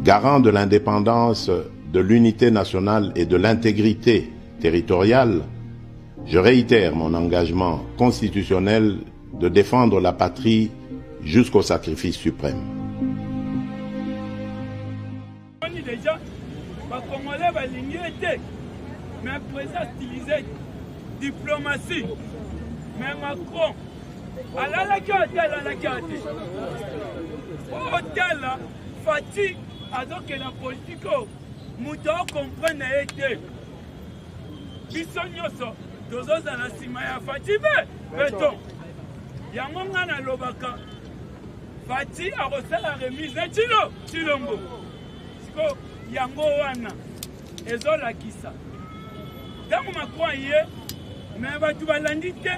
garant de l'indépendance, de l'unité nationale et de l'intégrité territoriale, je réitère mon engagement constitutionnel de défendre la patrie jusqu'au sacrifice suprême. Déjà, les Congolais vont l'ignorer, mais président stylisé diplomatie, mais Macron, à la carte, au hôtel, Fati, alors que la politique, nous devons comprendre été. Bisognoso, deux ans à la Simaya Fati, béton. Yamanga na Lobaka, Fati a reçu la remise de Chilombo. Yango wana ezola kisa tango Macron ye mais batu balandi te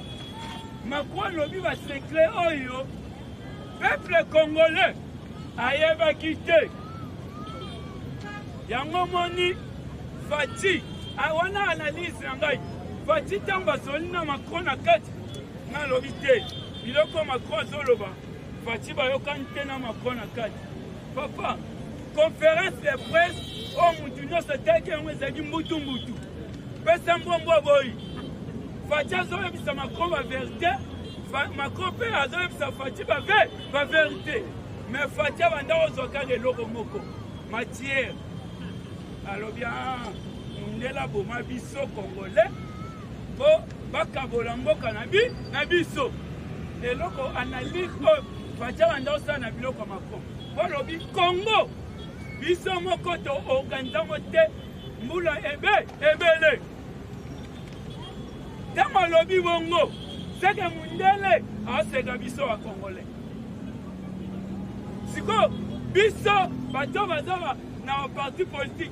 Macron lobi ba secret oyo peuple congolais ayebaki te yango moni Fati awana analyse na ngai Fati tango basoli na Macron na kati na lobi te biloko Macron azoloba Fati bayokani te na Macron na kati papa conférence de presse au Moutounio se teke mwezagi mbutu pesa mbombo boy Fati azoyebisa Macron ba vérité Macron pe azoyebisa Fati ba vérité mais Fati abanda ozwaka eloko moko matière alors bien ndela boma biso congolais po bakabola mboka na biso eloko analyse Fati abanda osala na biloko Macron po lobi Congo biso moko to organizamo te mbula ebele tango alobi bongo seke mundele aseka biso wa congolais siko biso bato bazoba na parti politique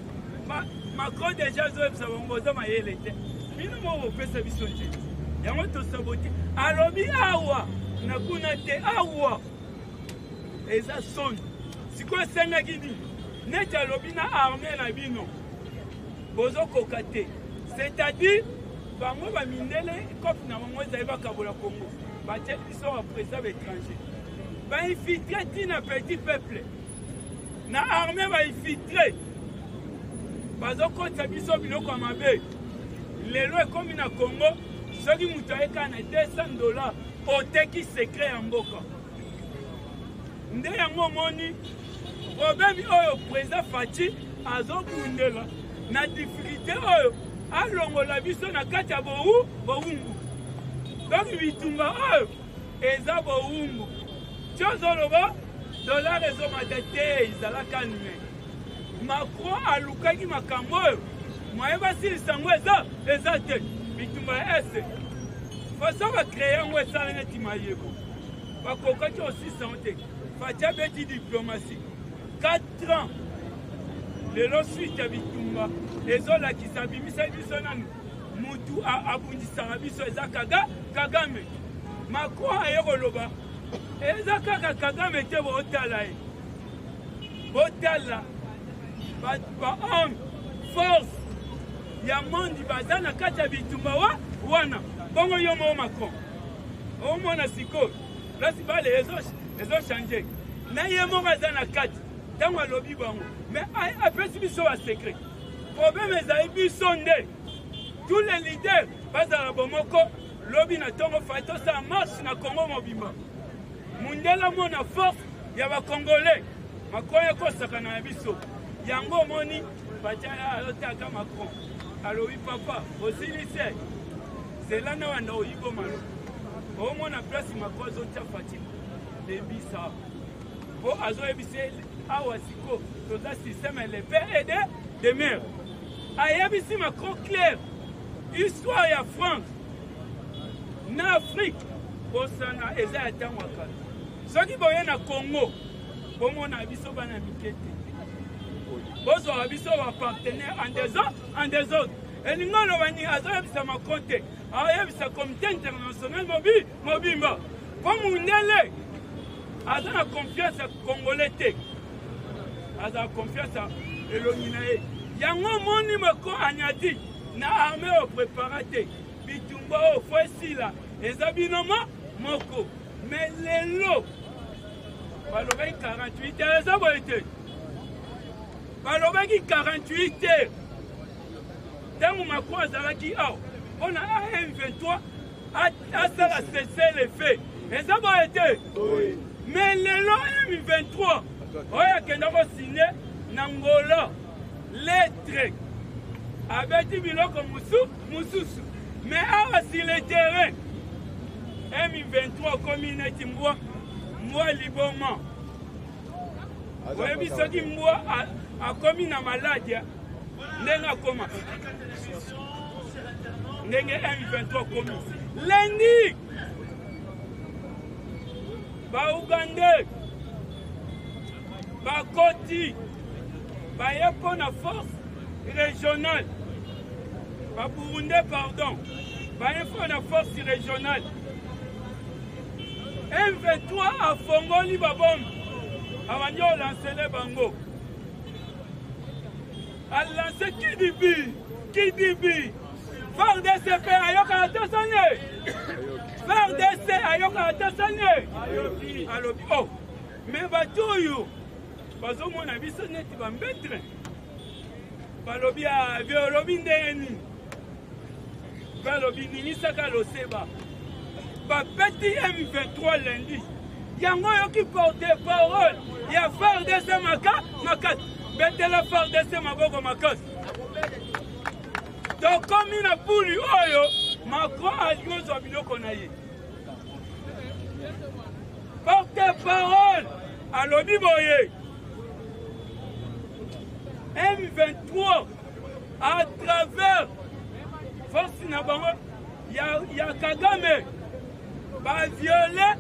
Macron déjà azoyebisa bango oza mayele te bino moko opesa biso te yango tosabote alobi awa na kuna te awa eza soni siko esengaki nini neti alobi na armée na bino bozokoka te c'est-à-dire bango bamindele kopi na bango ezali bakabola Congo batie biso baprésident baétranger bainfiltre ntina petit peuple na armée bainfiltre bazokotisa biso biloko ya mabe lelo ekomi na Congo soki moto ayekaka na $200 oteki secret ya mboka nde yango moni problème oyo président Fati azobundela na difficulté oyo alongola biso na kati ya bowumbu donc bitumba oyo eza bowumbu tiozoloba dollar ezomata te ezalaka nime Macron alukaki makambo oyo mwaye basilisa yango eza te bitumba ya ese façon bacreye yango esala neti mayebo bakokaki osilisa yango te Fati abeti diplomatie 4 ans lelo suite ya bitumba ezolakisa bimisa biso nanu mutu abundisaka biso eza Kagame Macron aye koloba eza kaka Kagame te bootala ye botala bahomme force ya mondi baza na kati ya bitumba wana bongo yo moo Macron omona sikoyo place bale ezochange na ye moko aza na kati ntango alobi bango mais apesi biso basecret problème ezali biso nde tous les leaders bazala bomoko lobi na ntongo Fati osala marche na Congo mobimba mundela mona force ya bacongolais Macron ekosakana na biso yango omoni Fati alotaka Macron alobi papa osilise zela na wanda oyibomalo omona place Macron azotia Fati lebisa po azoyebise awa siko toza système le père et de mère ayebisi Macron clair histoire ya France na Afrique osana eza ya ntango ya kala soki boye na Congo bomona biso bana mike te bozwaka biso bapartenaire en désordre elingo oloba nini azoyebisa Macron te aoyebisa comité international mobimba po mundele aza na confiance ya congolais te aza na confiance ya elongi na ye yango moni Macron anyadi na armée oprépara te bitumba oyo fo esila eza bino moko mais lelo balobaki 48 heures eza boye te balobaki 48 heures ntango Macron azalaki awa mpona M23 asala cesser les faits eza boye te mais lelo M23 oyo akenda kosigne na Angola lettre abeti biloko mosusu mais awa sur le terrain M23 komi neti mbwa liboma oyebi soki mbwa akomi na maladi ndenge akoma ndenge M23 komi lundi baugandais bakoti baye mpona force régionale baburundais pardon baye mpona force régionale M23 afongoli babombe abandi olansele bango alanse kidibi FARDC ayokana te sane FARDC ayokana te sane alobi o me bato oyo bazomona biso neti bambetre balobi biolobi ndenge nini balobi nimisaka loseba bapeti M23 lundi yango yoki porte parole ya FARDC makasi betela FARDC maboko makasi tokomi na puli oyo Macron aliozwa biloko na ye porte parole alobi boye M23 à travers force na bango ya Kagame ba violer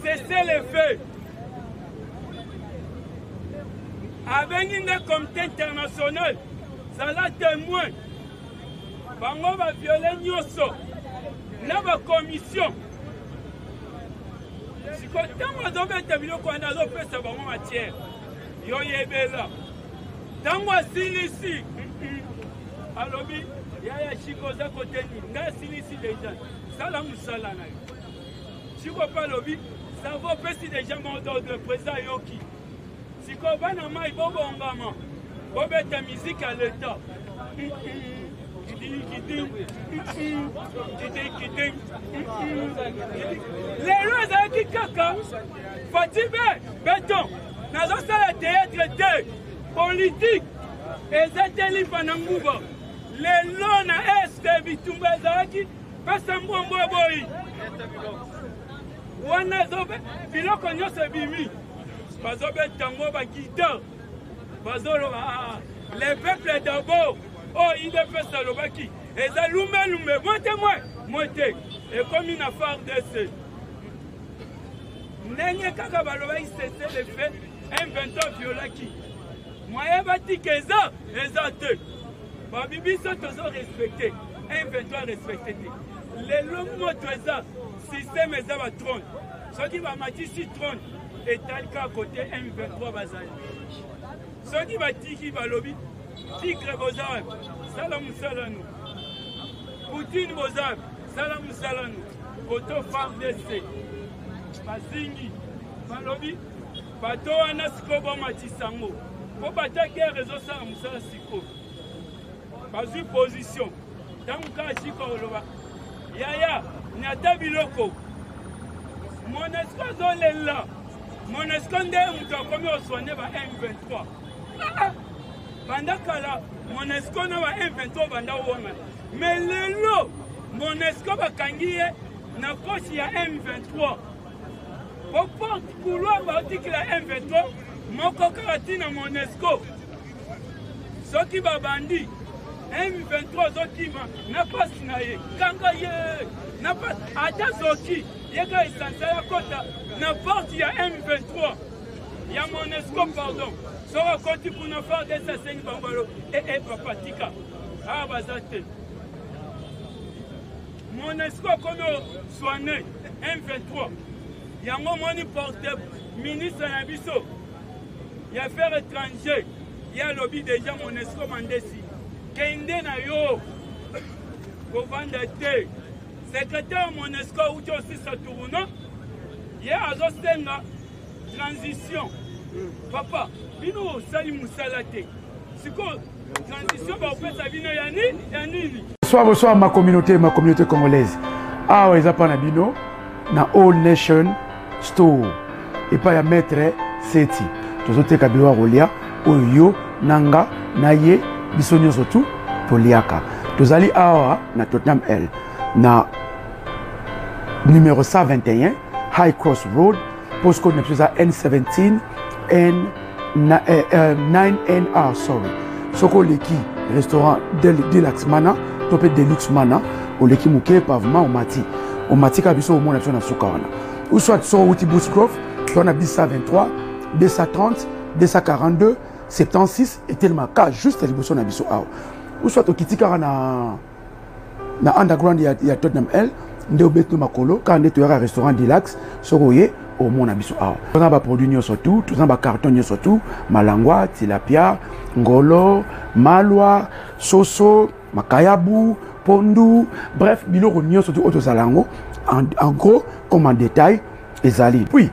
cesser les faits avec une comité international zala témoin bango ba violer nyonso na ba commission siko ntango azobeta biloko wana azopesa bango matière yo yebela ntango asilisi alobi yaya chiko oza kote nini ngai asilisi deja sala mosala na yo chiko mpe alobi savo opesi deja mot d'ordre président yoki siko bana mai bobongama bobeta miziki ya leta lelo ezalaki kaka fatibe beton nazosala théâtre te politique ezateli mpana nguba lelo na este bitumba ezalaki pesa mbombo boyi wana ezobe biloko nyonso ebimi bazobetango bagitare bazoloba le peuple d'abord oyo idps alobaki eza lumelume mwe te ekomi na FARDC ndenge kaka balobaki cesse le fait M23 violaki moye batika eza te babibiso tozo respecte M23 respecte te lelo moto eza systeme eza batrone soki bamatisi trone etali kaka kote M23 bazali soki batiki balobi tigre bozabe sala mosala no Poutine bozabe sala mosala no koto FARDC bazingi balobi bato wana sikoyo bomatisa ngo mpo bata guerre ezosala mosala sikoyo bazwi position ntango kaka siko oloba yaya ni ata biloko MONUSCO azolela MONUSCO nde moto akomi oswane ba M23 banda kala MONUSCO na ba M23 banda wonga mais lelo MONUSCO bakangi ye na poche ya M23 po porte couloir baotikila M23 moko kaka tina MONUSCO soki babandi M23 ozokima na pasi na ye kanga ye na pasi ata soki yeka esansa ya kota na porte ya M23 ya MONUSCO pardon soko koti kuna FARDC asengi bambalo papa tika awa baza te MONUSCO komi soigne M23 yango moni porte ministre na biso ya affaires étrangères ya lobi déjà MONUSCO mandesi kende na yo kovanda te secrétaire MONUSCO uti osisa tourno ye azosenga transition Papa, bino osali musala te. Siko transition ba opesa bino ya nini? Bonsoir ma communauté congolaise. Ah ouais, ça bino na All Nation Store. Et pas ya maître Seti. Tozote kabiwa rolia oyo nanga naye bisonyo sotu toliaka. Tozali awa na Tottenham L na numéro 121 High Cross Road, postcode na N17 9NR, sorry. Soko leki restaurant Deluxe Mana, topé Deluxe Mana, au leki mouke pavement au mati kabiso au monde na sukawana. Ou soit sur Outi Bushcroft, tu as 123, 230, 242, 76 et tellement cas juste à l'émotion na biso awa. Ou soit au kitika na underground ya Tottenham L, ndeo beto makolo quand tu as restaurant Deluxe soroye au monde abiso awa. Tout ça ba produit nyo surtout, tout ça ba carton nyo surtout, malangwa, tilapia, ngolo, malwa, soso, makayabu, pondu, bref, biloko nyo surtout auto salango en gros comme en détail ezali. Puis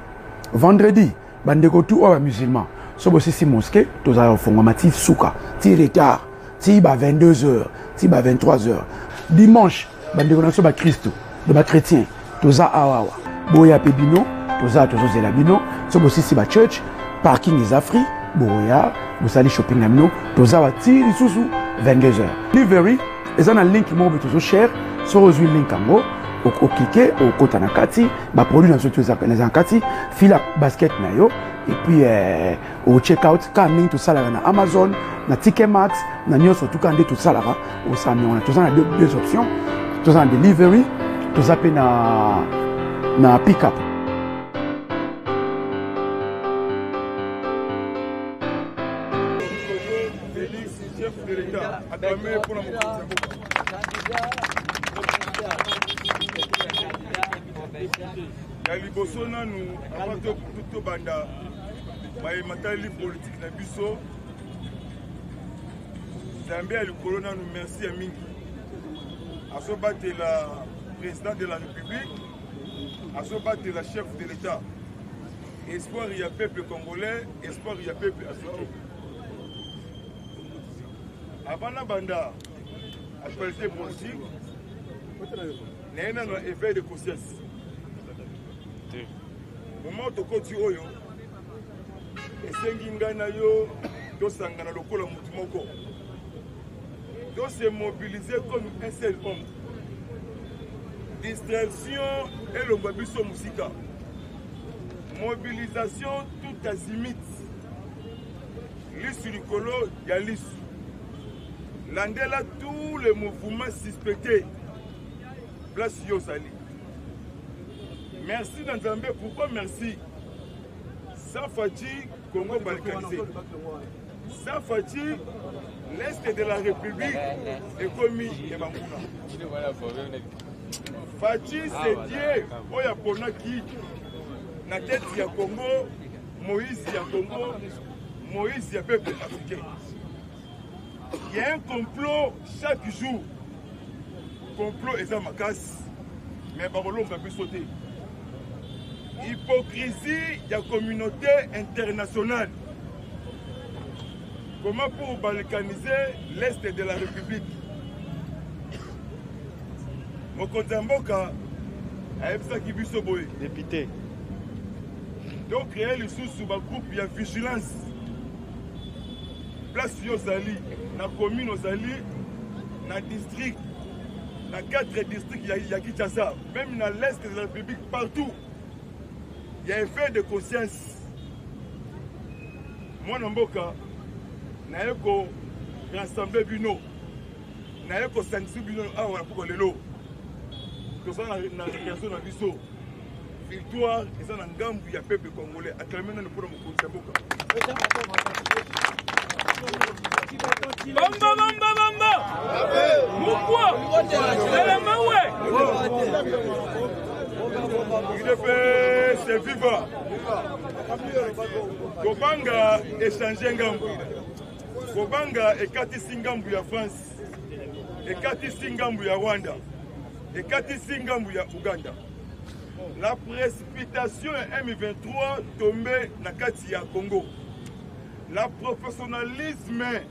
vendredi, bandeko tout oba musulman. So bo si mosquée, tous a fonga mati souka, ti retard, ti ba 22h, ti ba 23h. Dimanche, bandeko na so ba Christo, de ba chrétien, tous a awawa. Boya pe bino, tous a zela bino, so bo si ba church, parking is free, boya, vous allez shopping na bino, tous a ti lisusu 22h. Delivery, ezana link mo be tous cher, so rozui link ango. Au cliquer au côté na kati ba produit dans surtout na kati fila basket na yo et puis au check out quand link tout ça là na Amazon na Ticketmax na nyo surtout quand tout ça là au ça on a tout ça na deux options tout ça en delivery tout ça pe na pick up. Ya liboso nanu abato tout banda baye matali politique na biso Zambia likolo nanu merci ya mingi asobate la président de la République asobate la chef de l'État espoir ya peuple congolais espoir ya peuple africain avant la banda actualité politique n'a un éveil de conscience. Moment tokoti oyo esengi ngana yo tosangana lokola mutu moko doit se mobiliser comme un seul homme. Distraction et le babiso musika. Mobilisation tout azimut. Lisu likolo ya lisu. Landela tous les mouvements suspectés. Place Yosali. Merci Nzambe. Pourquoi merci? Sans fatigue, Congo balkanisé. Sans fatigue, l'Est de la République est commis et Bambouna. Fatigue, c'est Dieu. Oya Pona qui, na tête ya Congo, Moïse ya Congo, Moïse ya peuple africain. Il y a un complot chaque jour. Complot est ma casse, mais Barolo va plus sauter. Hypocrisie de la communauté internationale. Comment pour balkaniser l'Est de la République? Mokonzamboka a été député. Donc, créer le sous groupe de vigilance. Place Yosali, dans la commune Yosali, dans le district, dans 4 districts, il y a Kinshasa, même dans l'Est de la République, partout. Il y a un effet de conscience. Moi, Namboka, je suis rassemblé bino, je suis sanctionné bino, pour le lot. Je suis dans la réaction de biso. Victoire, et ça dans le gambe, il y a peuple congolais. Acclamé dans le programme de Namboka. Bamba, bamba, bamba! Pourquoi? C'est la maoué! C'est vivant. Kobanga échanger ngambu. Kobanga ekatisi ngambu ya France. Ekatisi ngambu ya Rwanda. Ekatisi ngambu ya Uganda. la précipitation ya M23 tombé na kati ya Congo. La professionnalisme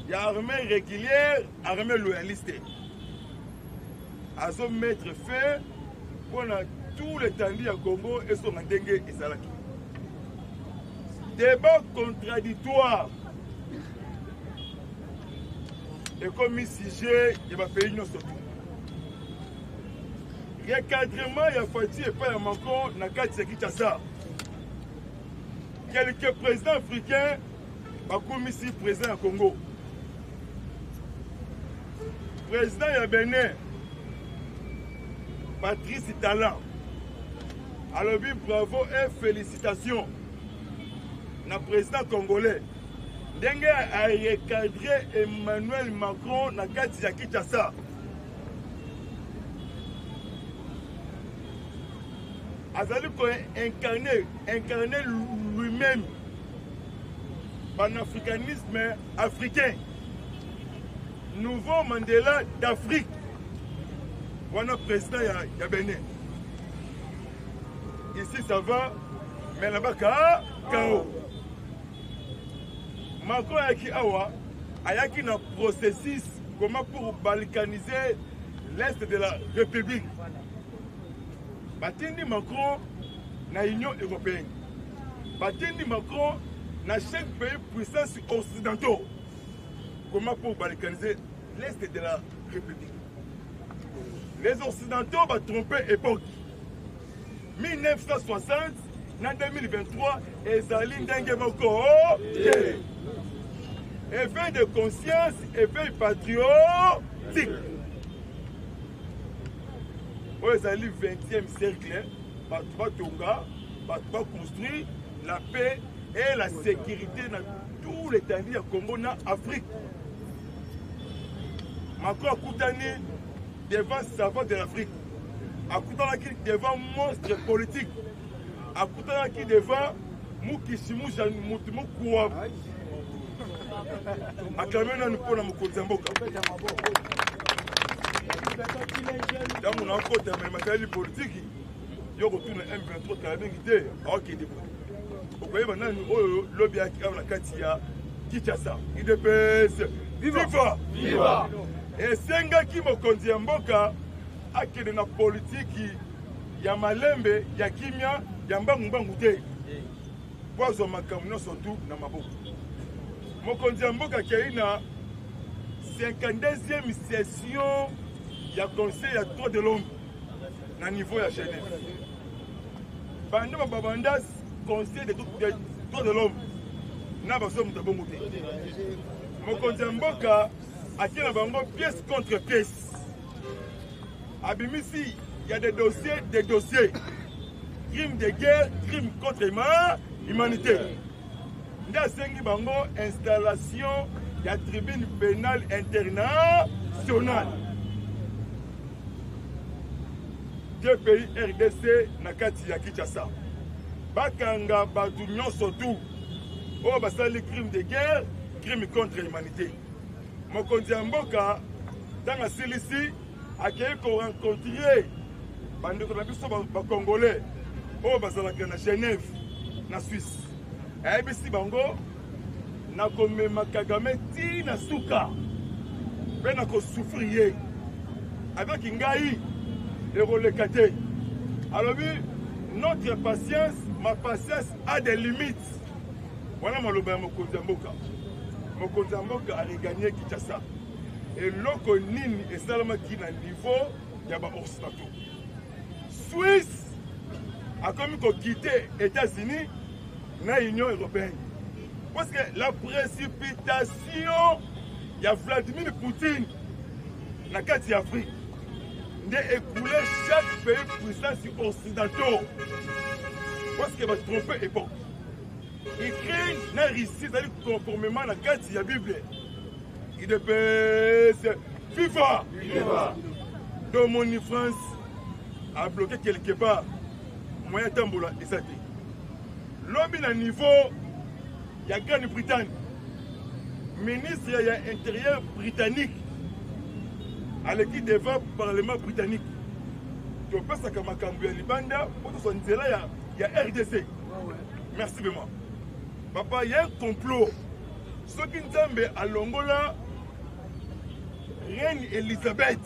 ya armée régulière, armée loyaliste. Azo mettre fin pour tout le temps ya Congo et son ndenge ezalaki. Débat contradictoire. Et comme sujet, il va payer nos surtout. Recadrement, il y a Fati et pas Macron, na kati Kinshasa. Quelques présidents africains, comme ici président au Congo. Président ya Bénin, Patrice Talon. Alors, bravo et félicitations. Na président congolais. Dengue a recadré Emmanuel Macron na kati ya Kinshasa. Azali ko incarner lui-même panafricanisme africain. Nouveau Mandela d'Afrique. Voilà président ya Bénin. Ici ça va, mais là-bas KO. Macron ayaki awa, ayaki na processus comment pour balkaniser l'Est de la République. Batindi Macron na Union européenne. Batindi Macron na chaque pays puissance occidentaux. Comment pour balkaniser l'Est de la République. Les Occidentaux vont tromper époque. 1960, en 2023, ezali ndenge moko. Éveil de conscience, éveil patriotique. Au 20e siècle, Tonga va construire la paix et la sécurité dans tous les pays du Congo en Afrique. Macron a coutani devant savants de l'Afrique, a coutani devant monstres politiques, a coutani devant Mukishimu Janmutumu Kouab. Acclamé dans le pôle à Mokozamboka. Dans mon encore de matériel politique, il y a retourné M23 qui a bien guidé. Ok, début. Vous voyez maintenant, le lobby à la Katia, Kinshasa, IDPS, viva! Viva! Et Senga qui m'a conduit à Mboka, à qui de la politique, il y a Malembe, il y a Kimia, il y a Mbangouté. Poison Makamuna surtout dans ma bouche. Mokonzi Mboka qui a une 52e session du Conseil à droits de l'homme à niveau de Genève. Pendant Babandas, Conseil des droits de l'homme, n'a pas besoin de bon côté. Mokonzi Mboka a qui a pièce contre pièce. Abimisi, il y a des dossiers. Crimes de guerre, crimes contre l'humanité. Ndasengi bango installation de la tribune pénale internationale. Deux pays RDC nakati ya Kinshasa. Bakanga batu nyonso tout. O basali crime de guerre, crime contre l'humanité. Mokonzi Mboka tanga silisi akei ko rencontrer bandeko na biso ba congolais. O bazalaka na Genève na Suisse. ABC bango na komema Kagame ti na suka pe na ko souffrir avec ngai et relekate. Alors notre patience, ma patience a des limites. Voilà mon loba Mokonzi Mboka. Mokonzi Mboka a gagné Kinshasa. Et loko nini et salama ki na niveau ya ba occidentaux. Suisse a comme ko quitter États-Unis na Union européenne. Parce que la précipitation, il y a Vladimir Poutine dans la Afrique d'écouler chaque pays puissance occidentaux. Parce qu'il va tromper l'époque. Ukraine n'a réussi d'aller conformément à la carte de la Bible. Il dépêche FIFA. Donc mon France a bloqué quelque part. Moyen tamboula et ça dit. L'homme à niveau, il y a Grande-Bretagne. Ministre il y a intérieur britannique. À l'équipe devant le Parlement britannique. topesaka makambo ya libanda po tozwa nzela ya RDC. Merci vraiment. Papa, il y a un complot. Ce qui nous a alongola Reine Elisabeth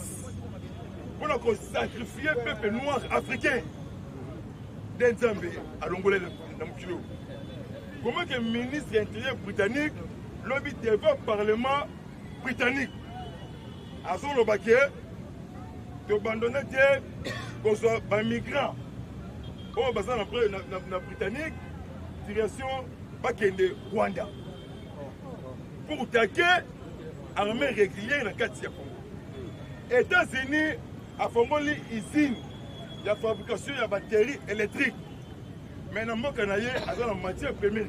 pour nous sacrifier le peuple noir africain. D'Enzambe alongola dans le kilo. Comment que le ministre intérieur britannique lobby devant le Parlement britannique à son lobaké de abandonner qu'on soit un migrant. Au bassin na britannique direction Bakende Rwanda pour attaquer armée régulière dans 4 Congo. États-Unis a formé usine de fabrication de batteries électriques. Mais dans mon canadier, à la matière première.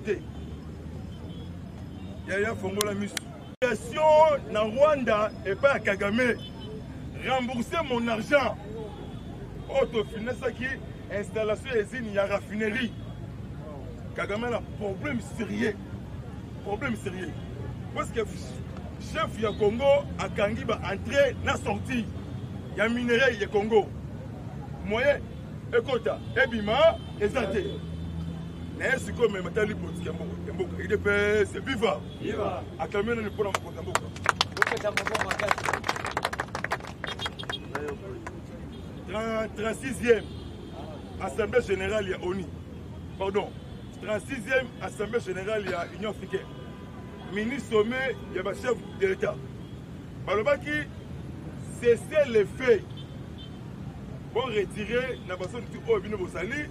Il y a formé la mission. Dans Rwanda et pas à Kagame. Rembourser mon argent. Autofinance qui installation usine, il y a raffinerie. Kagame a un problème sérieux. Problème sérieux. Parce que chef du Congo a Kangi va entrer dans sortie. Il y a minerai du Congo. Moyen, Ekota, Ebima, Ezate. Mais c'est comme maintenant les politiques. Il est c'est vivant. À Kamena ne peut pas me 36e Assemblée générale, il y a ONU. Pardon. 36e Assemblée générale, il y a Union africaine. Ministre sommet, il y a le chef de l'État. Balobaki, cessez les faits pour retirer la personne qui est venue au Sali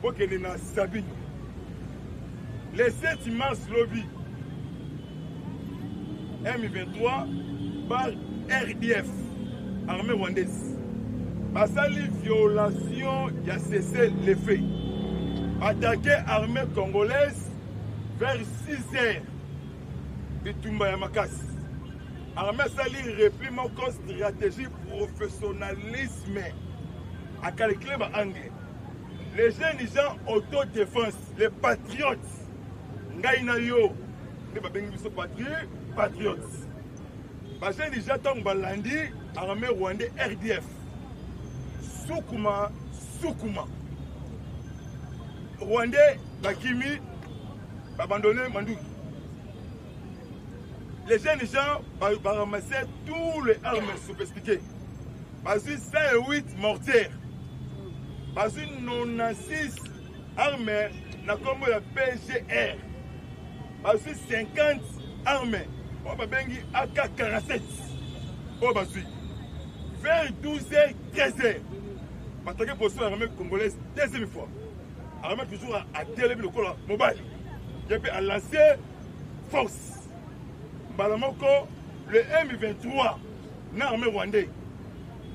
pour qu'elle n'ait Sabine. Le 7 mars, lobby M23 par RDF, armée rwandaise. Basali violation, il a cessé les faits. Attaquer l'armée congolaise vers 6 heures de Tumba Yamakasi. Armée Sali repli mon stratégie professionnalisme à calculer anglais. Les jeunes gens autodéfense, les patriotes, Ngainayo, les patriotes. Les jeunes gens tant balandi, armée rwandais RDF. Soukuma. Rwandais, Bakimi, abandonné Mandou. Les jeunes gens vont ramasser tous les armes sophistiquées. Parce que 108 mortières. Parce que 96 armes na comme la PGR. Parce que 50 armes. On va bengi AK-47. On va suivre. Vers 12h, 13h. Attaquer pour l'armée congolaise deuxième fois. L'armée toujours à téléviser le col mobile. Et puis à lancer force. Balamoko, le M23, l'armée rwandaise,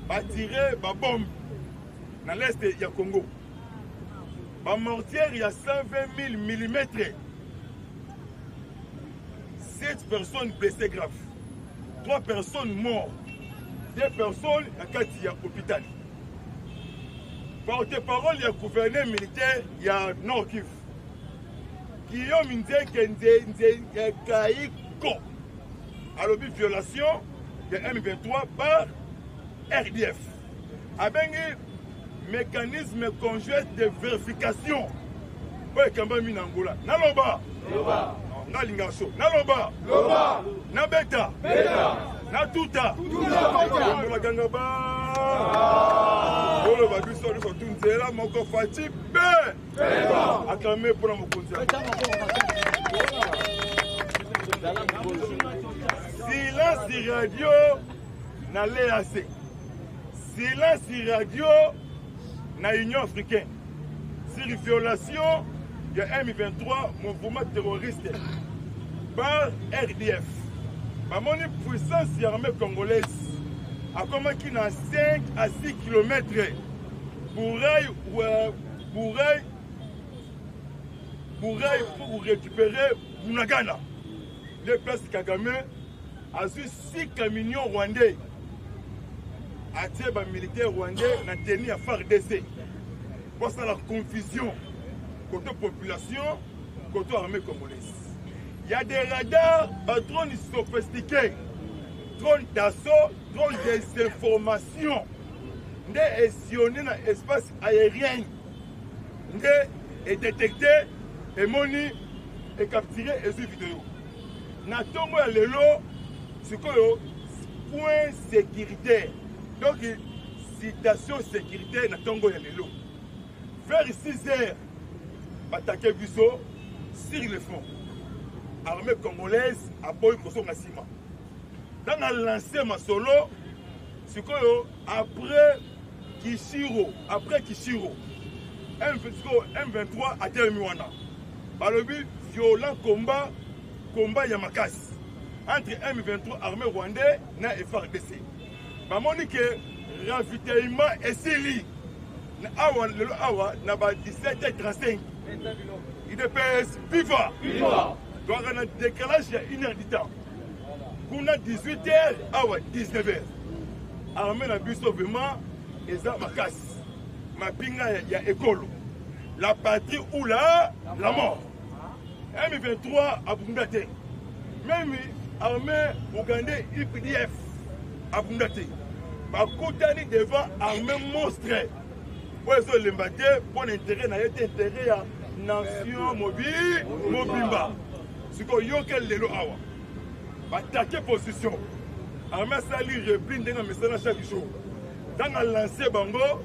va tirer ma bombe dans l'est du Congo. Ma mortière, il y a 120 000 mm. 7 personnes blessées graves. 3 personnes mortes. 2 personnes à l'hôpital. Porte-parole, il y a gouverneur militaire, il y a Nord Kivu. Guillaume Nzé Kaiko. Alors, violation de M23 par RDF. Avec un mécanisme conjoint de vérification. Pour le Kambami Nangola. Naloba. Nalingaso. Naloba. Nabeta. Natuta. Nangola Gangaba. Le babiso de son tunzela, mon confati, acclamé pour la mokonzi. Silence radio na l'EAC. Silence radio na Union africaine. Sur violation de M23, mouvement terroriste par RDF. Mon puissance armée congolaise a commencé dans 5 à 6 km pour récupérer Bunagana. Les places Kagame a su 6 camions rwandais. A tiré les militaires rwandais dans tenue à FARDC. Pour ça la confusion côté population, côté armée congolaise. Il y a des radars drones sophistiqués, drones d'assaut, drones des informations. est sillonné dans l'espace aérien. Est détecté, est moni, est capturé et sur vidéo. Na tongo ya lelo, c'est quoi point sécuritaire. Donc, citation sécuritaire na tongo ya lelo. Vers 6 heures, attaquer Busso sur le front. Armée congolaise a boy Koso Nassima. Dans la lancée ma solo, c'est quoi après Kishiro, M23 a terminé. Par le but, violent combat Yamakasi entre M23 armée rwandais et FARDC. Par mon que ravitaillement est sili. Awa 17h35. Il dépêche viva. Donc on a un décalage il y a 1 heure du temps. Qu'on a 18h, awa 19h. Armée na biso vraiment eza makasi. Ma pinga ya école. La patrie ou la mort. M23 à Bundate. Même armée ougandais IPDF à Bundate. Par côté devant armée monstre. Pour les mbatter, pour l'intérêt, n'a été intérêt à nation mobile, mobimba. Ce qu'on y a quel lelo awa. Attaquer position. Armée sali repli dans le message chaque jour. Dans la lancée bango,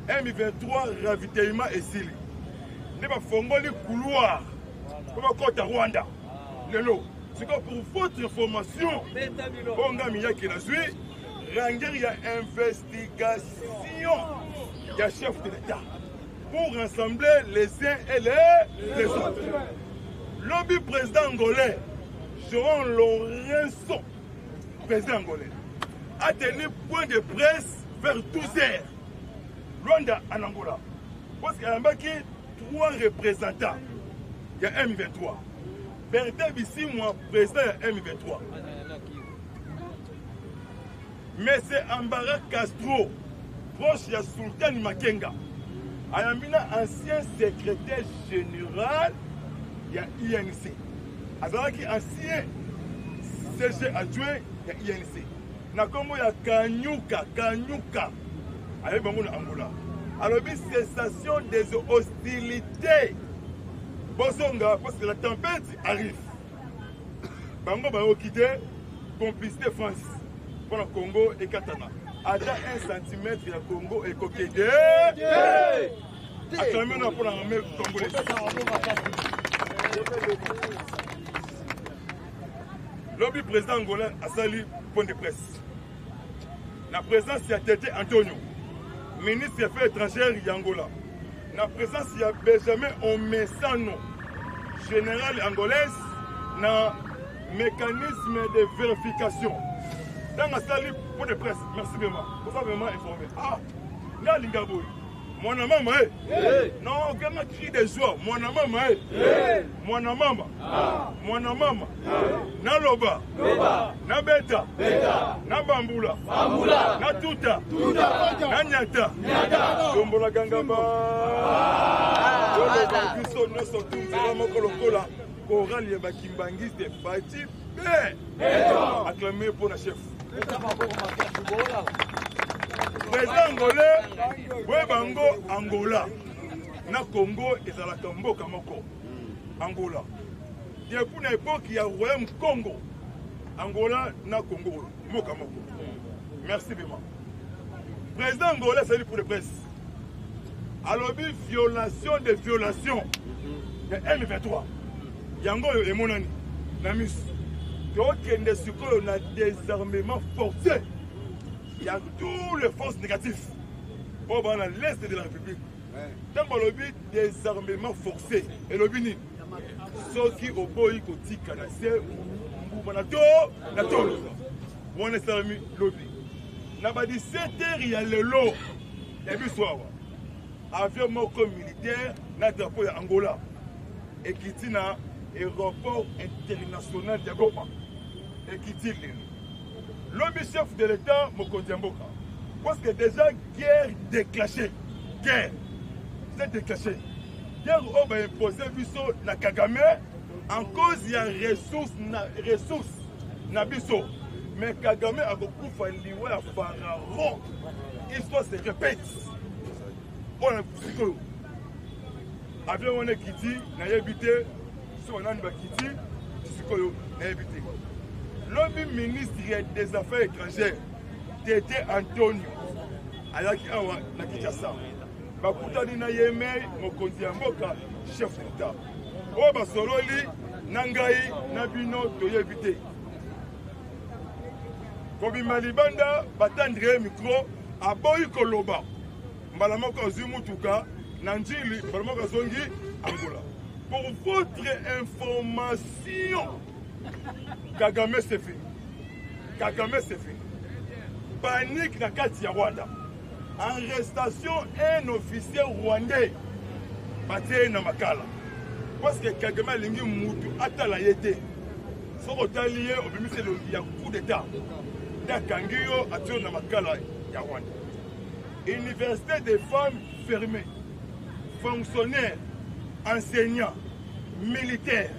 M23 ravitaillement et sili. Ne pas fongo les couloirs. Comme à côté Rwanda. Lelo. C'est pour votre information. Bonga Miya qui la suit. Ranger il y a investigation. Il y a chef de l'État pour rassembler les uns et les autres. Lobby président angolais, João Lourenço, président angolais, a tenu point de presse vers 12h. Rwanda en Angola. Parce qu'il y a 3 représentants. Il y a M23. Bertin ici, moi, président M23. Mais c'est Ambara Castro, proche de Sultan Makenga. Ayamina, ancien secrétaire général, il y a INC. Azaraki, ancien CG adjoint, il y a INC. Nakomo, il y a Kanyuka. Aïe, Bangouna Angola. Alors, cessation des hostilités. Bosonga, parce que la tempête arrive. Bango, Bango, quitté, complicité France. Pour le Congo et Katana. À 1 cm, il y a Congo et Kokédé. Acclamé pour l'armée congolaise. Lobby président angolais a sali point de presse. La présence il y a Tété Antonio, ministre des Affaires étrangères d'Angola. La présence il y a Benjamin Omesano, général angolaise, na mécanisme de vérification. Dans la salle pour de presse, merci vraiment. Vous avez vraiment informé. Ah, là, Lingaboui, mon maman, non, on a cri de joie. Mon maman, mon maman, na loba, na beta, na bambula, na tuta, na nyata, dombola gangamba. Nous sommes tous Coral Yabakimbangiste, Fati, acclamé pour la chef. Président angolais, Webango Angola, na Congo et à la Kambo Kamoko, Angola. Depuis l'époque, il y a Royaume Congo, Angola, na Congo, Mokamoko. Merci bien. Président angolais, salut pour les presse. Alors, violation des violations de M23. Yango et Monani, Namus. Donc, il y a des désarmement forcé. Il y a tous les forces négatives. Pour l'est de la République. Dans le but, désarmement forcé. Et le bini. Ceux qui ont beau y côté canacé, on est salami lobby. N'a dit 7h, il y a le lot. Et puis, soir. Avion moko militaire, na drapeau ya Angola. Et qui tient na aéroport international d'Agopa. Et qui tient l'homme chef de l'État, Mokondiamboka. Parce que déjà, guerre déclenchée. Guerre. C'est déclenché. Guerre où va imposer Bisso na Kagame. En cause, il y a ressources na Bisso. Mais Kagame a beaucoup fallu à Pharaon. histoire se répète. On a psycho. Après on est quitté, on a habité, si on a quitté, psycho, on a habité. L'homme ministre des Affaires étrangères, Tété Antonio, Alaki Awa, na Kinshasa. Bakutani na Yeme, Mokonzi ya Mboka, chef d'État. O basololi, Nangai, Nabino, Toyebite. Kobima libanda, batandre micro, aboyi koloba. Mbalamoko Zumutuka, Nanjili, Mbalamoko Zongi, Angola. Pour votre information, Kagame c'est fait. Kagame c'est fait. Panique na kati ya Rwanda. Arrestation un officier rwandais. Baté na makala. Parce que Kagame alingi mutu atala yete. Soko taliye obimise le ya coup d'état. Da kangiyo atio na makala ya Rwanda. Université des femmes fermée. Fonctionnaires, enseignants, militaires,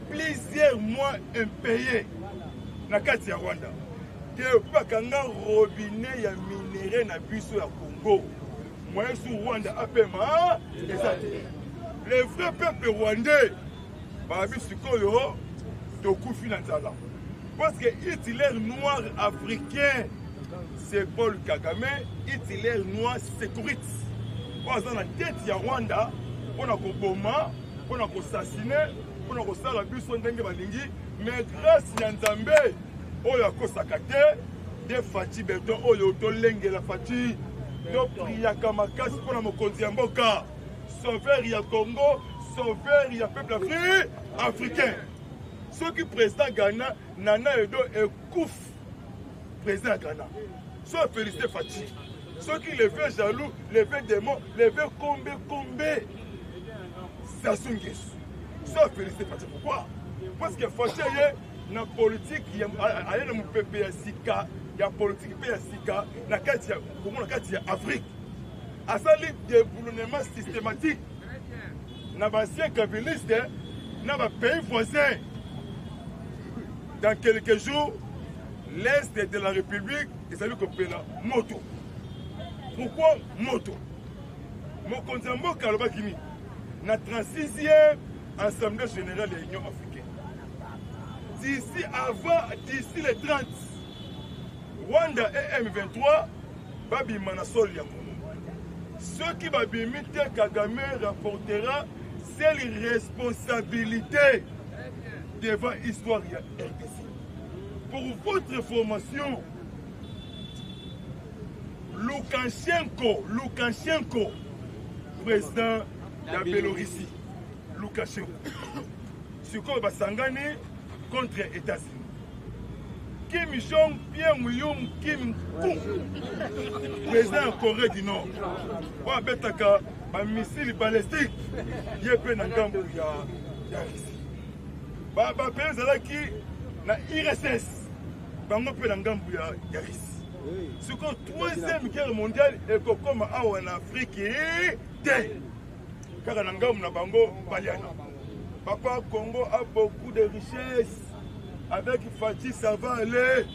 plusieurs mois impayés na kati ya Rwanda. Te bakanga robinet ya minéraux na biso ya Congo. Moyen sur Rwanda apema ezate. Le vrai peuple rwandais ba bisikoyo to kufi na nzala. Parce que Hitler noir africain c'est Paul Kagame, Hitler noir sécurité. Parce que la tête ya Rwanda on a koboma, on a assassiné, on a kosala biso ndenge balingi, mais grâce à Nzambe oyo akosaka te de Fati Beton oyo tolengela Fati to priaka makasi mpona mokonzi ya mboka, sauveur ya Congo, sauveur ya peuple africain. Ceux qui président Ghana Nana Edo ekouf président Ghana. Soit félicité Fati. Ceux qui les fait jaloux, les fait démons, les fait combe. Sassou Nguesso. Soit félicité Fati. Pourquoi? Parce que Fati est na politique il y a na pepe ya sika, ya politique pe ya sika na kati ya Congo na kati ya Afrique. Asali déboulonnement systématique na basien kabiliste na ba pays voisins. Dans quelques jours, l'Est de la République, ils allaient couper la moto. Pourquoi moto? Mon contemporain Kalobakimi, la 36e Assemblée générale de l'Union africaine. D'ici les 30, Rwanda et M23, Babi Manasol Yakono. Ce qui va bimiter Kagame rapportera ses responsabilités devant l'histoire de RDC. Pour votre information, Loukachenko, président de la Biélorussie, Loukachenko, Suko Basangani contre les États-Unis. Kim Jong-un, Kim Kung, président de Corée du Nord, Wabetaka, un missile balistique, Yepé Nangambu Yarisi. Baba Penzala qui na IRSS, bango pe Nangambu Yarisi. Ce que la troisième guerre mondiale est comme en Afrique, car Nangambu na bango Baliana. Papa Congo a beaucoup de richesses. Avec Fati, ça va aller.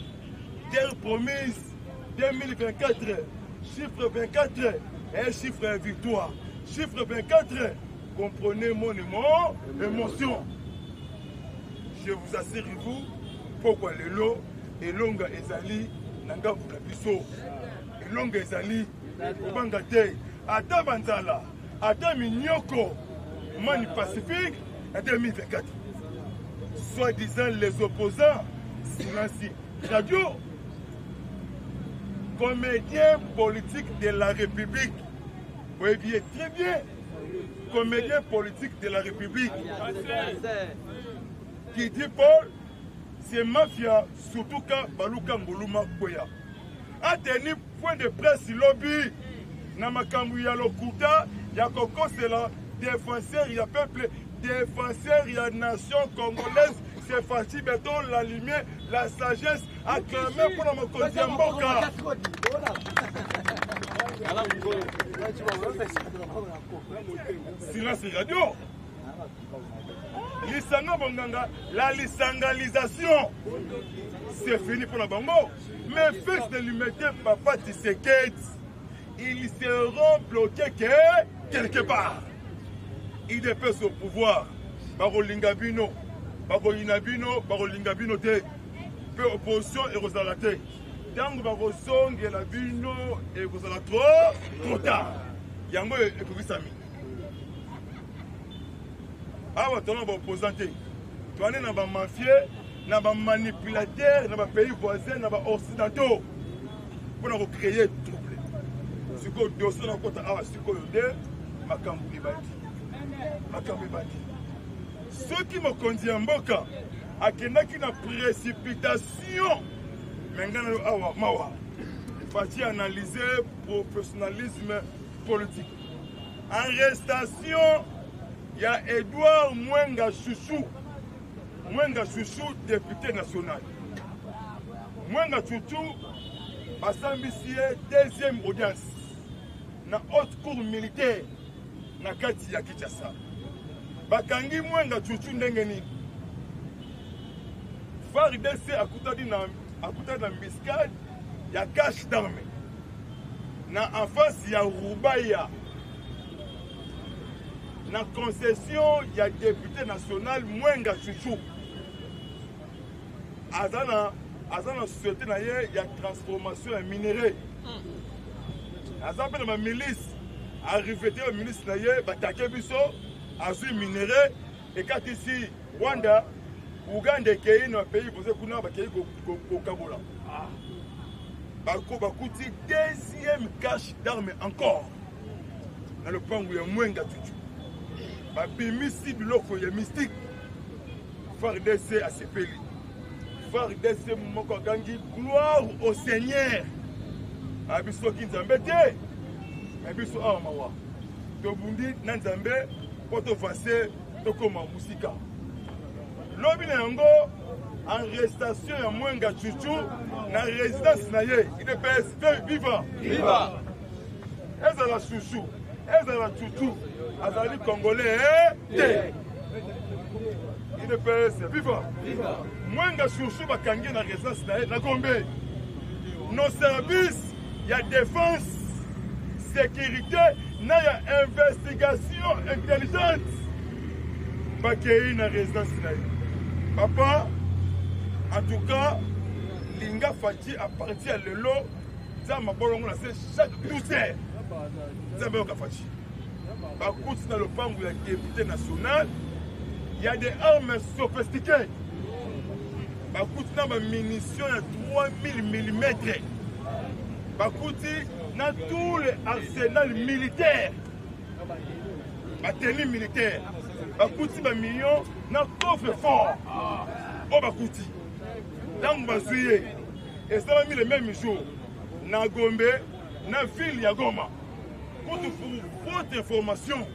Terre promise, 2024, chiffre 24, et chiffre victoire. Chiffre 24, comprenez mon émotion. Je vous assure, vous, pourquoi le lot, et longa ezali, nanga bukabiso, et longa ezali, bangate, ata banzala, ata minyoko, mani pacifique, en 2024. Soi-disant les opposants, silenci. Radio, comédien politique de la République. Vous voyez très bien, comédien politique de la République. Qui dit Paul, c'est mafia, surtout quand Baluka Ngoluma Koya. A tenu point de presse lobby, Namakambu Yalokuta, Yakoko c'est la défenseur, il y a peuple, défenseur, il y a nation congolaise, c'est Fati Beton, la lumière, la sagesse, acclamée pour la Mokondiamboka. Silence radio. Lisanga Bonganga, la lisangalisation, c'est fini pour la Bango. Mais fils de l'humanité, papa Tshisekedi, ils seront bloqués quelque part. IDPS au pouvoir. Barolinga bino, baroyina bino, barolinga bino te. Peu opposition et rosalate. Tant que barosong et la bino et rosala trop tard. Yango et Kubisami. Awa tona ba opposante. Toane na ba mafia, na ba manipulateur, na ba pays voisins, na ba occidentaux. Pour nous créer trouble. Ce que dossier na kota awa siko yonde makambu libandi. Makambu libandi. Ceux qui me conduisent en boka, à qui n'a qu'une précipitation, maintenant awa mawa. Faut analyser professionnalisme politique. Arrestation, il y a Edouard Mwenga Chouchou. Mwenga Chouchou, député national. Mwenga Chouchou, Bassambisie, deuxième audience. Na haute cour militaire, na kati ya Kinshasa. Bakangi Mwenga Chouchou ndengeni. FARDC akutadi na miskade ya cache d'armes. Na en face ya Rubaya. Na concession ya député national Mwenga Chouchou. Azana société na ye ya transformation ya minerai. Azana ma milice arrivé au ministre na ye batake biso azui minerai et quand ici Rwanda Uganda kei na pays posé kuna ba kei ko kabola. Bako bakuti deuxième cache d'armes encore. Dans le pangu ya Mwenga Chouchou. Babimisi biloko ya mystique. FARDC a sepeli. FARDC moko gangi gloire au Seigneur. Abiso ki nzambe te. Abiso awa mawa. Tobundi na nzambe poto vase tokoma musika. Lobi na yango arrestation ya Mwenga Chouchou na résidence na ye. IDPS viva. Viva. Ezala Chouchou. Ezala Chouchou. Azali Congolais te. IDPS viva. Mwenga Chouchou bakangi na résidence na ye na Gombe. Nos services, il y a défense, sécurité, il y a investigation intelligente. Bakei na résidence na ye. Papa, en tout cas, Linga Fati à partir de l'eau, ça m'a bolongo chaque 12 heures. Ça m'a Fati. Par contre, dans le pan où il y a député national, il y a des armes sophistiquées. Par contre, dans ma munition, il y a 3000 mm. Par contre, dans tous les arsenals militaires, ma tenue militaire, par contre, ma million, dans le coffre fort. Oh, par contre, dans ma suye, et ça m'a mis le même jour, dans Gombe, dans la ville de Goma. Pour votre information,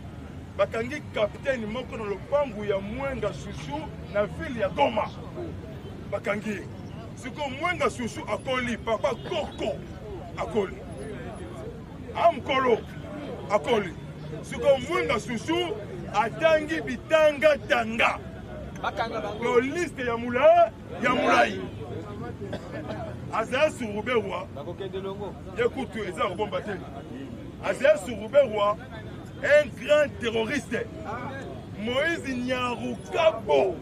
bakangi capitaine moko dans le pangu ya Mwenga Chouchou na ville ya Goma. Bakangi. Siko Mwenga Chouchou akoli papa Koko akoli. Amkolo akoli. Siko Mwenga Chouchou atangi bitanga tanga. Lo liste ya mulai. Azaya Suruberwa. Écoute, eza bombarder. Azaya Suruberwa, un grand terroriste. Moïse Nyarukabo,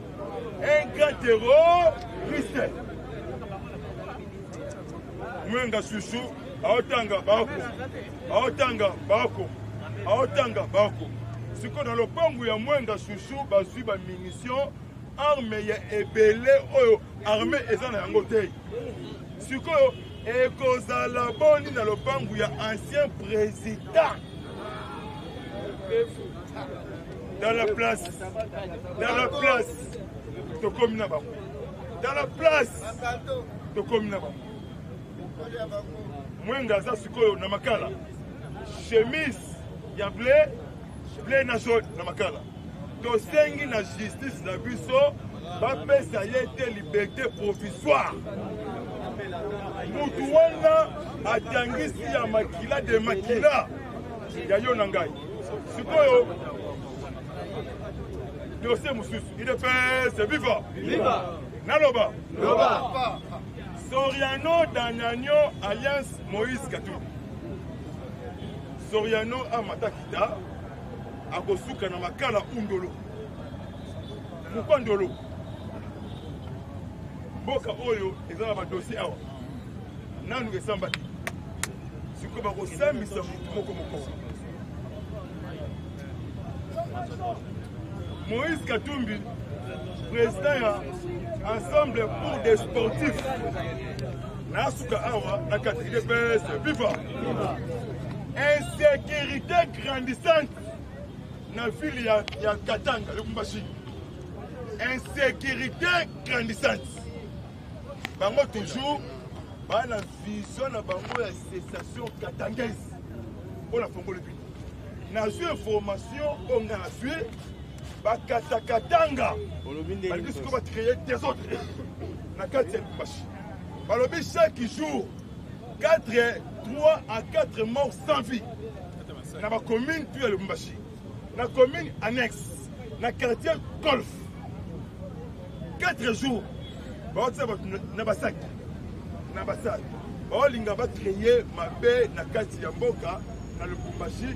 un grand terroriste. Mwenga Chouchou, aotanga bako. Si dans le pangu ya Mwenga Chouchou, bazui ba munitions, armes ya ebele oyo, armée eza na yango te. Si et kozala boni dans le pangu ya ancien président. Dans la place, de Komina Bako. Dans la place de Komina Bako. Mwenga za sikoyo na makala. Chemise ya blé na jaune na makala. Tosengi na justice na biso, bapesa yete liberté provisoire. Mutu wana atangisi ya makila de makila ya yo na ngai. Sikoyo dossier mususu IDPS viva naloba Soriano Dananyo Alliance Moïse Katumbi Soriano Amatakita akosuka na makala undolo mukondolo boka oyo ezala ba dossier awa nanu esamba siko bakosambisa mutu moko Moïse Katumbi, président ya Ensemble pour des sportifs Nasuka Awa, la catégorie PS, viva! Insécurité grandissante dans la ville ya Katanga, le Kumbashi. Insécurité grandissante. Bango toujours, la vision na bango la cessation katangaise. On a fait le but. Dans une information, on a fait Bakatakatanga. Parce que ce qu'on va créer des autres. Na quatrième Kumbashi. Balobi chaque jour, 3 à 4 morts sans vie. Dans la commune, puis le Mbashi. Dans la commune annexe, dans le quartier Golf. 4 jours. Nabasak. Olinga va créer ma paix dans le quartier Mboka, dans le Mbashi,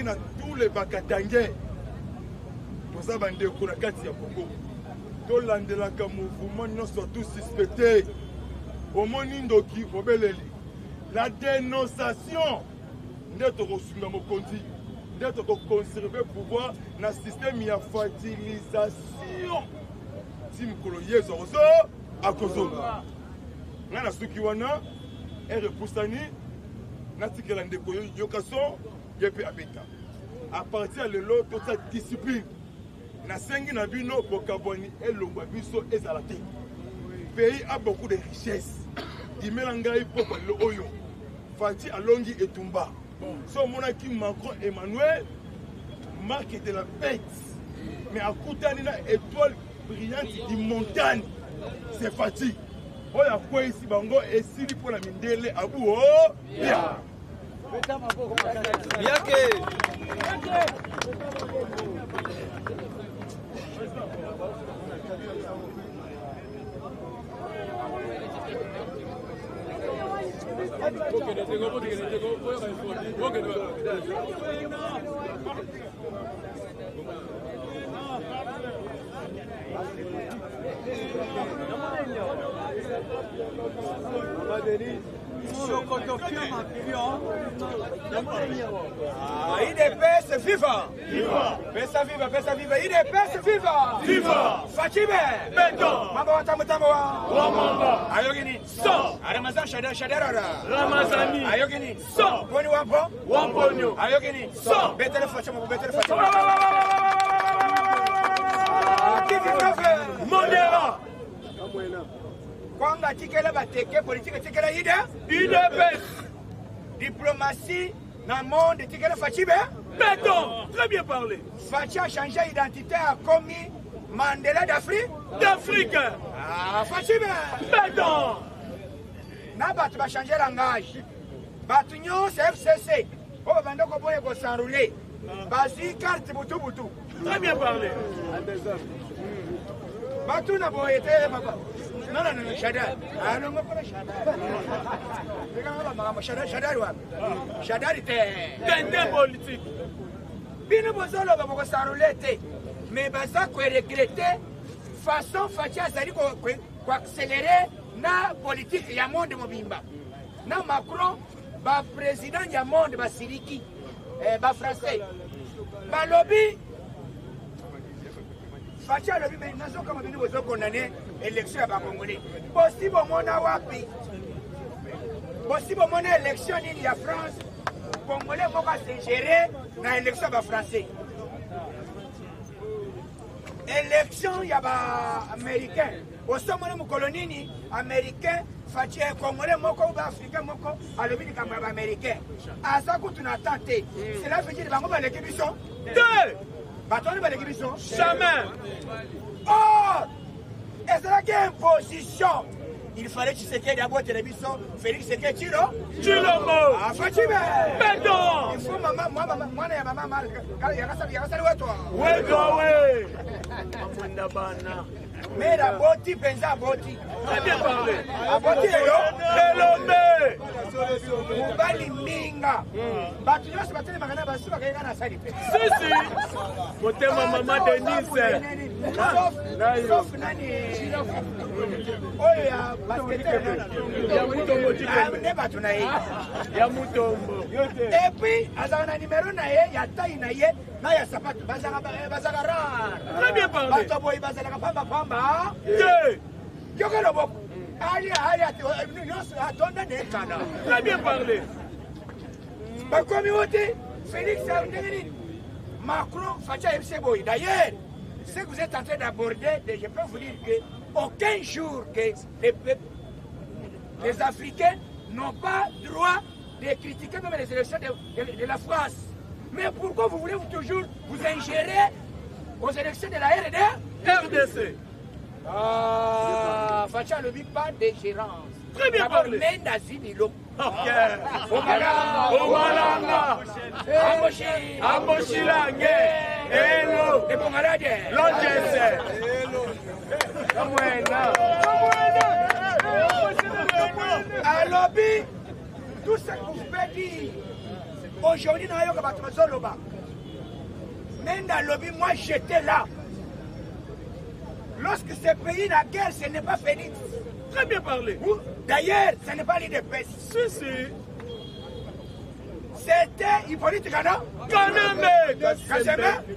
dans tous les Bakatangais. Nous avons des cours dans le quartier Mboka. Tout l'andelaka mouvement, nous sommes tous suspectés. Au Monindoki, au Beleli. La dénonciation d'être reçu dans mon conti, d'être conservé pouvoir dans le système de fertilisation. Si nous colonions à Kozo. Nana Sukiwana, et repoussani, Natikelande Koyo, Yokason, Yepe Abeka. À partir de l'autre, toute cette discipline, Nasengi Nabino, Bokaboni, et Lombabiso, et Zalate. Le pays a beaucoup de richesses. Dimelangai Poko le Oyo. Fati Alongi et Tumba. So monaki Macron Emmanuel, marque de la bête. Mais à Koutanina, étoile brillante du montagne. C'est Fati. Oya quoi ici Bango et Sili pour la Mindele Abou. Oh, bien. IDPS viva! Viva! Pesa viva, pesa viva! IDPS viva! Viva! Fatime! Beto! Mamba watamutambo wa! Wamamba! Ayogini! So! Aramazan shadarara! Ramazani! Ayogini! So! Poni wampo? Wamponyo! Ayogini! So! Betele fachamo, betele fachamo! Kivi Profe! Mondera! Kwanga tikela bateke politique tikela IDPS! Diplomatie dans le monde, tu connais Fachi, Béton, très bien parlé. Fachi a changé d'identité, a commis Mandela d'Afrique. Ah, Fachi, Béton. N'a pas changé de langage. Batunyo, c'est FCC. Oh, Bandoko Boye ko s'enrouler. Basi, carte, boutou. Très bien parlé. Batou n'a pas été, papa. Non, Chadar. Ah non, pas Chadar. Chadar était Tintin politique. Bino Bozolo va s'enrouler. Mais ça, quoi regretter, façon Fachi Azali pour accélérer la politique du monde de Mobimba. Na Macron, le président du monde de Siriki, le français. Le lobby. Fachi a lobby, mais nous sommes condamnés à l'élection à Congolais. Possible au monde à Wapi. Possible au monde à l'élection en France. Congolais vont se gérer dans l'élection à Français. Élection, il y a des Américains. Au sommet de colonie américain, Fachi est Congolais, Moko ou Africain, Moko, à l'objet des Américains. À ça, quand on a tenté, c'est là que je dis que les équipes sont deux. Bâton de l'équipe sont Jamais. Oh! Et c'est là qu'il y a une position. Il fallait que Tshisekedi d'abord télévision, Félix Tshisekedi Tiro. Chilombo. Ah, Fatime. Béton. Il faut moi, et maman mal. Il y a ça, toi. Ouais, ouais. Mais la boti, pensa boti. Très bien parlé. La boti, Elomé. mobali minga bato nyonso batelemaka na basi bakayeka na sali mpe sisi motema mama Denise sauf nani oyo ya basketeur nde bato na ye ya mutombo epuis azalaka na nimero na ye ya tai na ye na ya sapato bazalaka rare très bien parlé bato boye bazalaka pambapamba yoka loboko ali nyonso atonda na ekana très bien parlé bakomi wote Félix ndenge nini Macron fatia yebise boye d'ailleurs ce que vous êtes en train d'aborder je peux vous dire que aucun jour que les Africains n'ont pas droit de critiquer même les élections de la France. Mais pourquoi vous voulez toujours vous ingérer aux élections de la RDC? Ah, Fatia ne vit pas de gérance. Très bien parlé. Omalanga. Amboshilange. Hello. Longese. Alobi, tout ce que vous pouvez dire aujourd'hui dans Yoga Batmazoloba. Même dans lobby, moi j'étais là. Lorsque ce pays, la guerre, ce n'est pas Félix. Très bien parlé. D'ailleurs, ce n'est pas l'IDPS. Si. C'était Hippolyte Kana.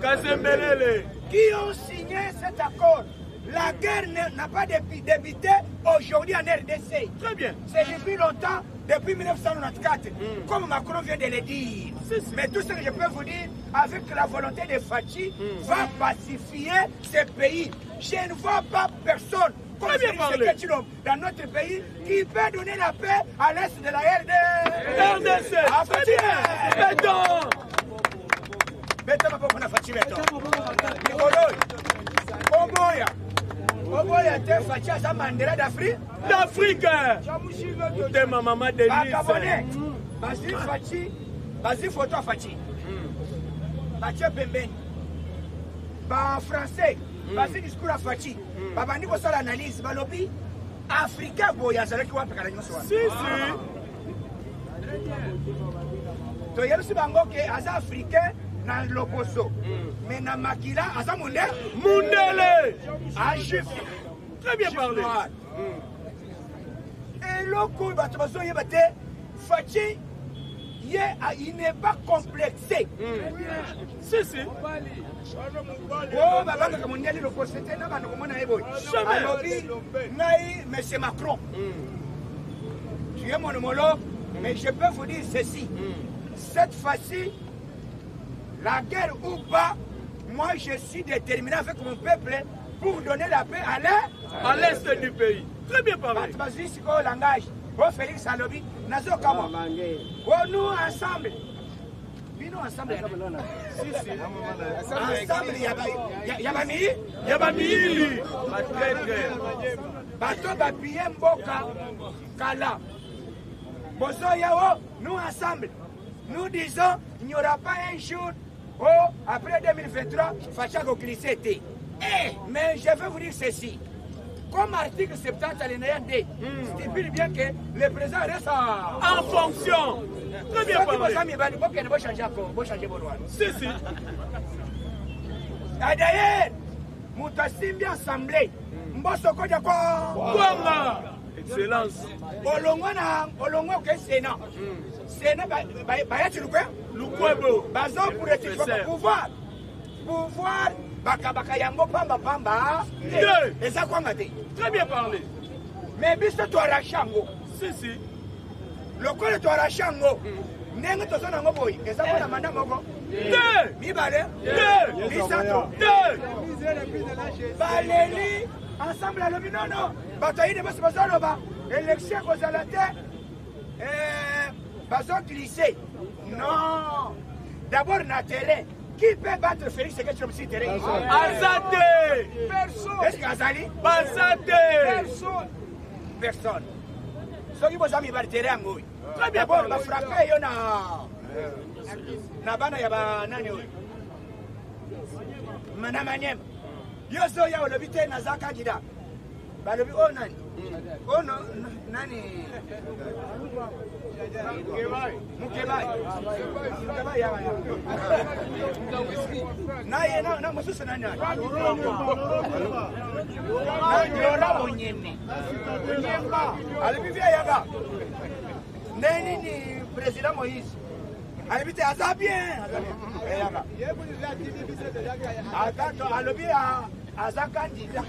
Kazembelele. Qui ont signé cet accord. La guerre n'a pas débuté aujourd'hui en RDC. Très bien. C'est depuis longtemps, depuis 1994, comme Macron vient de le dire. Mais tout ce que je peux vous dire, avec la volonté de Fachi, va pacifier ce pays. Je ne vois pas personne comme Félix dans notre pays qui peut donner la paix à l'est de la RDC. Oboya te Fachi aza Mandela d'Afrique. Te maman Denise. Bakabone. Basi Fachi, basi photo à Fachi. Fachi pembeni. Ba français, basi discours à Fachi. Babandi ko sala analyse balobi Africain boya zalaki wapi kala nyonso wana. Si. To yesu bango ke aza africain na loposo. Mais na makila aza Mundele. Ah, juif. Très bien parlé. Et l'autre, Fachi, il n'est pas complexé. Si. Oh, monsieur Macron. Tu es mon homologue, mais je peux vous dire ceci. Cette fois-ci, la guerre ou pas, moi je suis déterminé avec mon peuple pour donner la paix à l'est du pays. Très bien parlé. Langage. Oh Félix Alobi, Nazo Kama. Oh nous ensemble. Nous ensemble. Ensemble, Yabami. Bato Bapiye Mboka Kala. Bozo Yao, nous ensemble. Nous disons, il n'y aura pas un jour, après 2023, Facha go glisser. Mais je vais vous dire ceci. Comme article 70 alinéa D stipule bien que le président reste en fonction. Très bien parlé. Si. D'ailleurs, Moutasimbi assemblée. Mboso Kodja quoi? Excellence. Olongwa au Sénat. Sénat, Bayati Lukwebo. Bazo pour le pouvoir. Baka yango pamba. Et ça quoi mate. Très bien parlé. Mais biso to arachango. Si. Le col to arachango. Nengo to sona ngo boy. Et ça quoi na manda moko. Mi balé. Misato. Baleli ensemble à l'homme non. Bataille de baso ba. Élection aux alatés. Bazo glisser. Non. D'abord na terrain. Qui peut battre Félix Seketchom si terrain? Azate. Personne. Est-ce qu'Azali? Azate. Personne. Ceux qui vont amis battre terrain, oui. Très bien. D'abord, va frapper, il y en a. Nabana, yaba nani, oui. Madame Agnès. Yoso ya olobite na zaka gida. Balobi o nani. Oh non, nani? Mukebai. Na mususu nani? Lola Onyeme. Alibivia yaga. Nani ni président Moïse. Alibite aza bien. Yaga. Akato alobia aza candidat.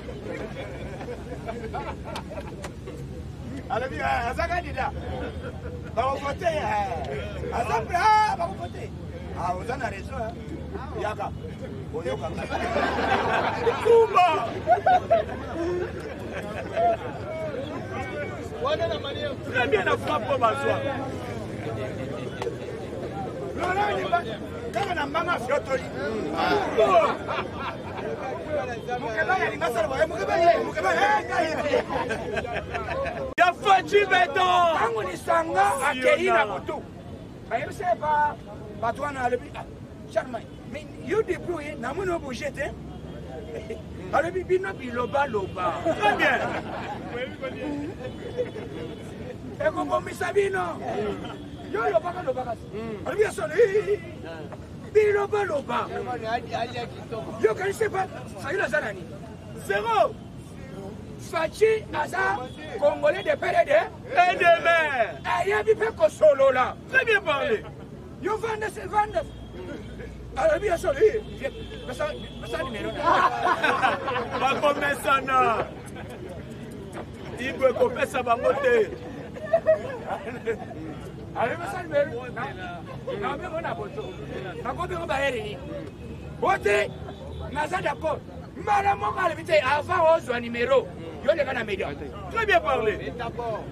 Alobia aza candidat. Va voter. Aza prêt, va voter. Ah, vous en avez raison. Yaga. Kumba. Très bien la frappe pour Bazoua. Kama na mama fiotoli. Mukeba ya lingasala boye mukeba ya fachi beto. Tangu ni sanga akeina kutu. Ayo sepa batwana alebi. Charmai. Mais you débrouille na mono bouger alebi bino biloba loba. Très bien. Eko komisa bino. Yo loba loba. Alebi soni. Biloba loba. Yo kan sepa sayula zanani. Zéro. Fachi Aza, Congolais de PRD et de mer. Ayabi Peko Solo là. Très bien parlé. Yo vende. Alors bien sûr, ça numéro. Pas comme ça non. Il peut couper ça va monter. Allez, ça numéro. Non, mais on a photo. Na kobe on va hérir. Boté, naza d'accord. Madame on va l'éviter avant au numéro. Yo les gars média. Très bien parlé. D'accord.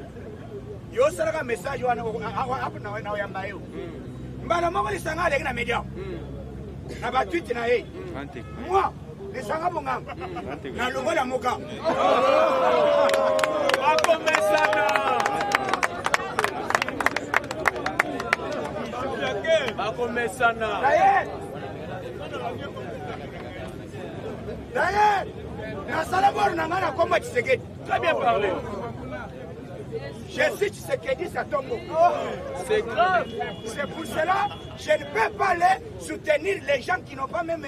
Yo sera un message wana hapo na yamba yo. Madame on va sanga les gars média. Na ba tweet na ye. Moi, les sanga monga. Na logo la moka. Hapo mesana. Hapo mesana. D'ailleurs, na salabor na ngana komba Tshisekedi. Très bien parlé. Je cite Tshisekedi Satongo. C'est grave. C'est pour cela que je ne peux pas les soutenir les gens qui n'ont pas même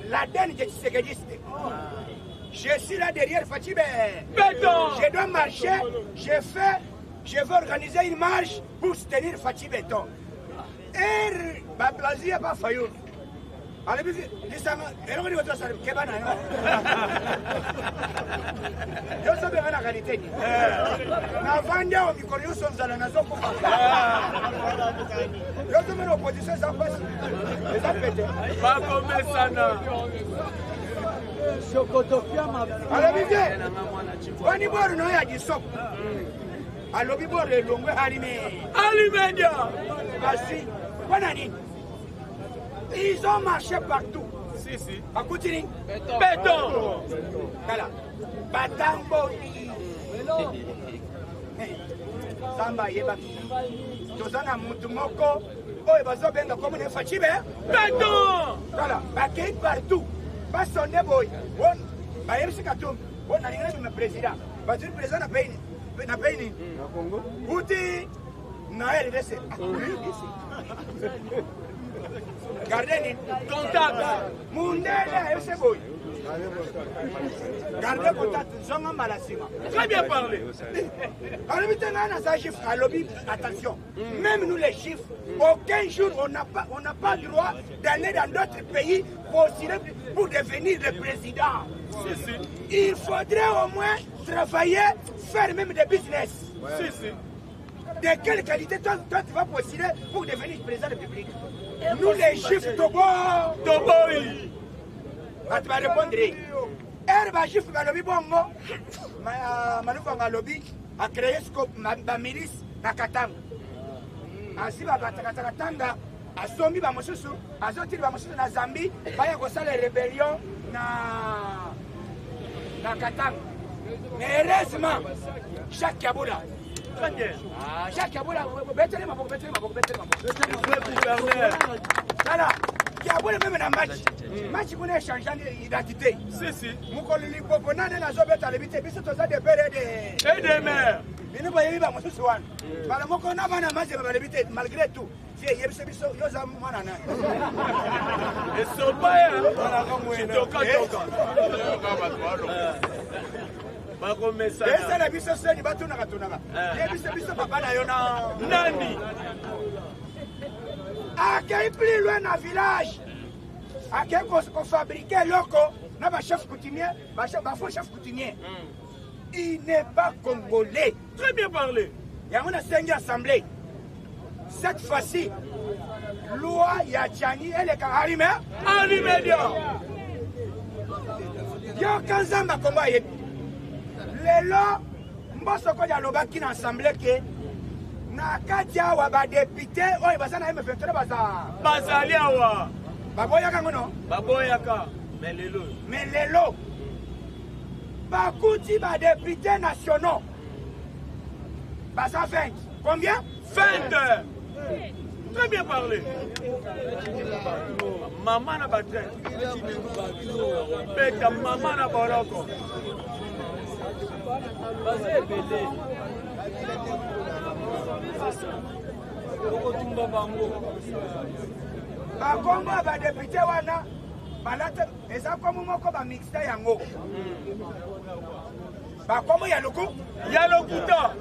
l'ADN de Tshisekedi. Je suis là derrière Fatibé. Je dois marcher. Je veux organiser une marche pour soutenir Fatibé. Et Baplazi a pas failli. Allez, elle va dire ça. Kebana. Je sais bien la qualité. Na vende au micro son zala na zoko. Je sais bien l'opposition ça passe. Les appétés. Pas comme ça na. Chocotopia ma. Allez, bien. Wani boru no ya gisop. Alobi boru le longwe alime. Alimedia. Basi. Wanani. Ils ont marché partout. Si. À Koutini. Béton. Voilà. Batamboni. Samba yebaki. Tozana Moutumoko. Oh, et bazo benga comme une Fatibé. Béton. Voilà. Bakei partout. Pas sonné boy. Bon. Bah, il y a un carton. Bon, on a un président. Bah, tu es président na pays. Na pays. Na Congo. Kouti. Naël laissé. Gardez contact. Mundele, c'est beau. Gardez contact. Zonga Malasima. Très bien parlé. Alors, attention. Même nous, les chiffres, aucun jour, on n'a pas le droit d'aller dans d'autres pays pour devenir le président. Il faudrait au moins travailler, faire même des business. De quelle qualité toi tu vas postuler pour devenir président de la République? Nous les chiffres Togo, oui. Tu vas répondre. Herba chiffre Galobi Bongo, Manouka Galobi a créé ma milice à Katanga. Ainsi, Katanga a sommi Bamosusu, a sorti Bamosusu na Zambie, va y avoir les rébellions na Katanga. Mais heureusement, Jacques Kaboula. Jacques Kaboula, voilà. qui a voulu même un match. Match qu'on a changé d'identité. Si. Mon collègue Poponane n'a jamais été à l'habité. Mais c'est tout ça de père et des mères. Mais nous voyons pas mon soin. Par mon qu'on a un match à l'habité, malgré tout. Si il y a ce biso, il y a un moine. Et ce pas, tu toques. Esa la biso seni batuna katunaka. Ye biso papa na yona. Nani. Akei plus loin na village. Akei ko fabriquer loko na ba chef coutumier, ba faux chef coutumier. Il n'est pas congolais. Très bien parlé. Il y a une assemblée. Cette fois-ci, loi Yachani, elle est arrimée. Arrimée, Yo Kanzamba combat. Lelo, mbosoko ya lobaki na assemblée ke na kati awa ba député oyo bazana M23 bazali awa. Baboyaka ngono? Baboyaka. Mais lelo. Bakuti ba députés nationaux. Baza 20. Combien? 20. Très bien parlé. Maman n'a pas traité. Beta maman n'a pas roko. Bakongo ba député wana balate eza komo moko ba mixta yango. Bakombo ya lokuta.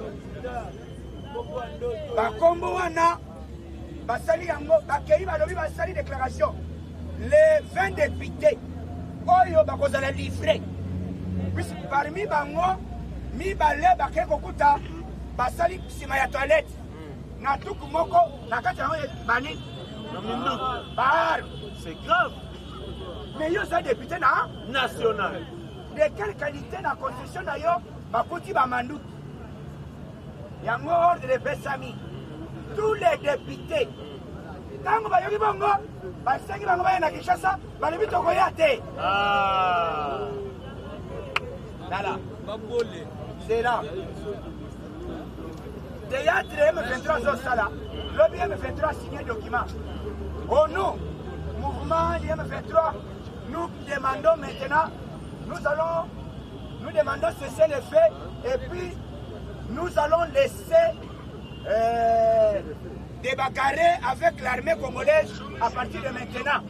Bakombo wana basali yango bakei balobi basali déclaration. Les 20 députés oyo bakozala livré. Puisque parmi bango mi balé bakei kokuta basali sima ya toilette. Na tuku moko na kati yango bani. C'est grave. Mais yo ça député national. De quelle qualité la constitution d'ailleurs bakuti ba mandu. Yango ordre de Bessami. Tous les députés. Tango ba yogi bongo, ba sengi bango ba na Kinshasa, ba lebi to koyate. Là. C'est là. Théâtre M23 Zosala. Lobby M23 signé document. Au nom, mouvement M23, nous demandons maintenant, nous demandons cesser les faits et puis nous allons laisser débagarrer avec l'armée congolaise à partir de maintenant.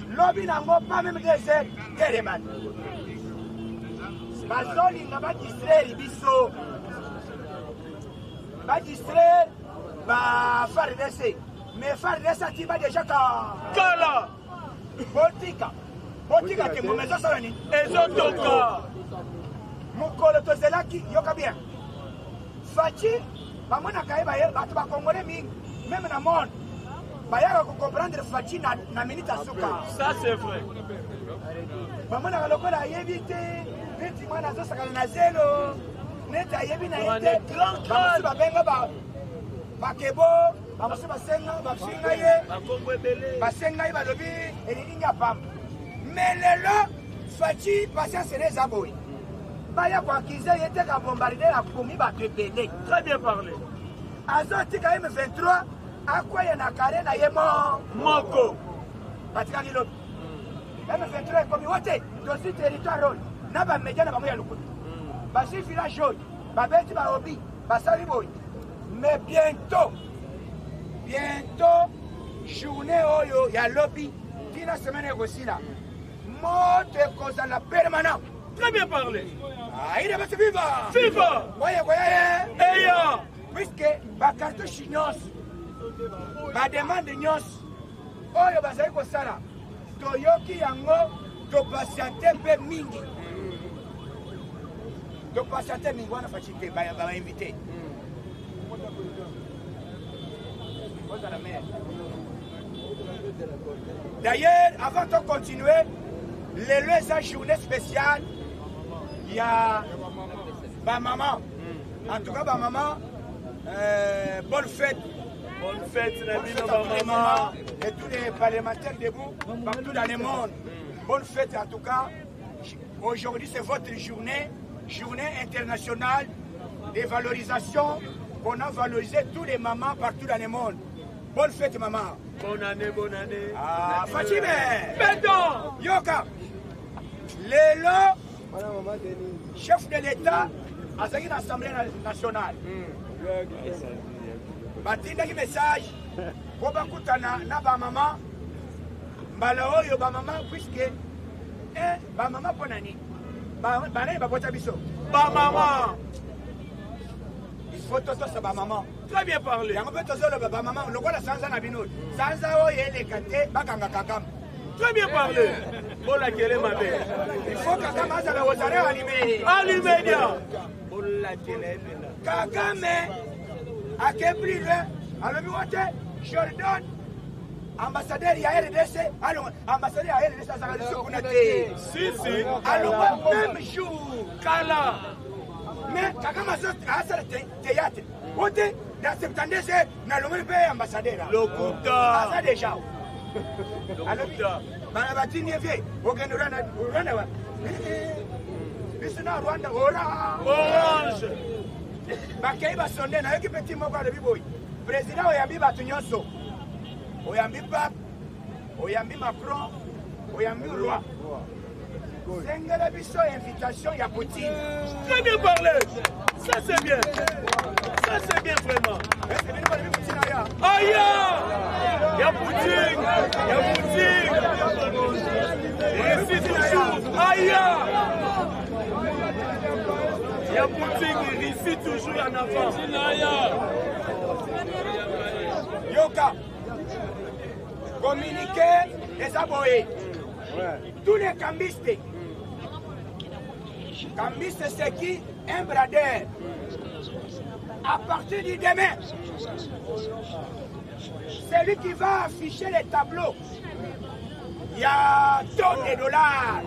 Lobby n'a pas même des aides, des demandes. Bazoli n'a pas distraire Ibiso. Pas distraire, faire l'essai. Mais faire l'essai, tu vas déjà Kala. Botika qui est mon maison solennelle. Et Zotoka. Mukolo Tozelaki, yoka bien. Fachi, maman a kaïba, tu vas congolais, même dans le monde. Baya comprendre Fachi na minute à souka. Ça c'est vrai. Maman a lokola yebite, neti mwana zo sakala na zelo. Neta yebi na yete. Bamusi babenga bakebo, bamusi basenga, bafinga ye. Basenga ye balobi elilinga pam. Mais lelo Fachi patience les aboyi. Baya kwa kize yete ka bombarder la komi ba tepele. Très bien parlé. Azoti ka M23 akwa ya na kare na yemo moko. Patika kilo. M23 komi wote dosi territoire rôle. Na ba media na ba moya lukutu. Basi village jaune, babeti ba obi, basali boy. Mais bientôt, journée oyo ya lobby, tina semaine aussi là. Mote cause la permanent. Très bien parlé. Ah, il est passé viva. Viva. Voyez. Eya. Puisque ba cartouche nyos, ba demande nyos, oyo bazali ko sala. Toyoki yango, to patienter pe mingi. Donc, patienter Mingwana Fachité, va inviter. D'ailleurs, avant de continuer, les journée spéciale, il y a ma maman. En tout cas, ma maman, bonne fête. Bonne fête, les mamans et tous les parlementaires debout, partout dans le monde. Bonne fête en tout cas. Aujourd'hui, c'est votre journée internationale de valorisation qu'on a valorisé tous les mamans partout dans le monde. Bonne fête, maman. Bonne année, bonne année. Ah, Fatime. Béton. Yoka. Lélo, chef de l'État, à l'Assemblée nationale. Batindaki message pour bakutana na ba maman mbala oyo ba maman puisque ba maman ponani ba ba bota biso ba maman il faut toto sa ba maman Très bien parlé. yango pe tozo le ba maman lokola sanza na bino sanza oyo elekate bakanga kakam. Très bien parlé. Bola kele mabe. Il faut kakam azala wozare allumé Allumédia. Bola kele bela. Kagame a plus loin. Alors, Jordan, ambassadeur il y a RDC, alors ambassadeur il y a RDC, ça va le Si, si. alors, même jour, Kala. Mais Kagame a fait théâtre. Dans septembre, c'est le ambassadeur. Le Kouta. Ça déjà. Alors, Banabatini est vieux. Rwanda. Rwanda. Orange. Bakei basonde na yoki petit moko de biboy. Président oyambi batu nyonso. Oyambi Pape, oyambi Macron, oyambi roi. Sengela biso invitation ya Poutine. Très bien parlé. Ça c'est bien. Ça c'est bien vraiment. Aïe! Y'a Poutine. Y'a Poutine. Ici toujours. Aïe! Il y a Poutine ici toujours en avant. Yoka, communiquer les aboyés. Tous les cambistes. Cambistes, c'est qui? Un bradeur. À partir du demain, c'est lui qui va afficher les tableaux. Il y a tonnes de dollars.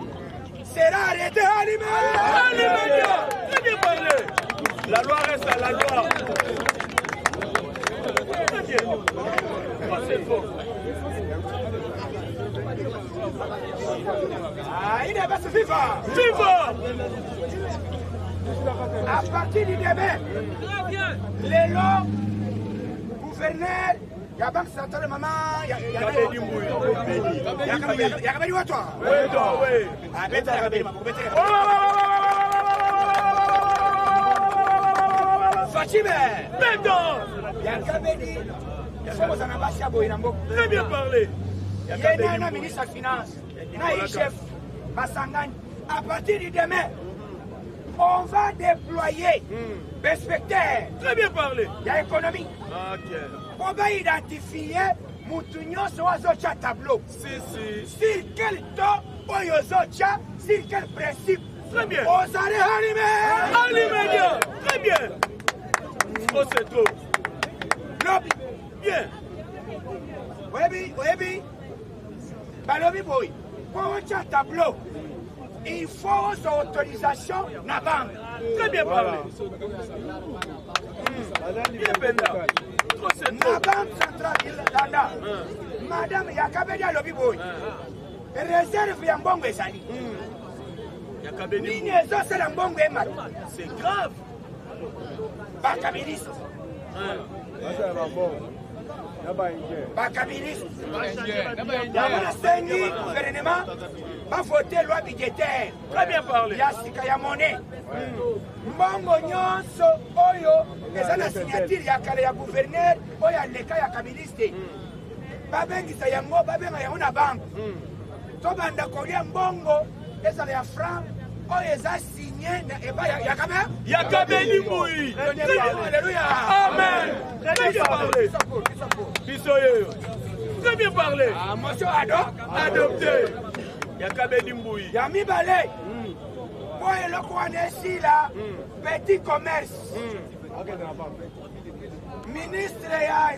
Sera arrêté à l'immédiat. Très bien parlé. La loi reste à la loi. Très bien. Oh, c'est faux. Ah, il est pas vivant. Vivant. À partir du demain, les lots, gouverneur, il y a Banque Centrale, maman, il y a toi. Oui. Ah, bête, Fatime. Il y a Kabedi. Très bien parlé. Il y a un ministre des Finances, il y a un chef, Bassangani. À partir du demain, on va déployer inspecteurs. Très bien parlé. Il y a économie. Ok. On va identifier Moutounion sur un tableau. Si. Sur quel temps, sur quel principe. Très bien. On s'arrête à l'immédiat. Très bien. Oh, c'est trop. Lobby. Bien. Oui. Balobi boy. Pour un tableau, il faut son autorisation na banque. Très bien parlé. Bien Benda. La banque centrale d'Anda. Madame Yakabedi Lobby boy. Réserve ya mbongo ezali. Nini ezosala mbongo emata. C'est grave. Bakabiliste. Bakabiliste. Yamona sengi gouvernement va voter loi budgétaire. Très bien parlé. Yasika ya monnaie. Mbongo nyonso oyo eza na signature ya kala ya gouverneur oyo aleka ya kabiliste. Babengisa yango babenga yango na banque. Tobanda kolia mbongo ezala ya franc oyo eza signé na eba ya Kabedi Mbui. Alléluia. Amen. Très bien parlé. Bisoyo. Très bien parlé. Monsieur adopté. Kabedi Mbui. Ya mibale. Pour eloko wana esila petit commerce. Ministre ya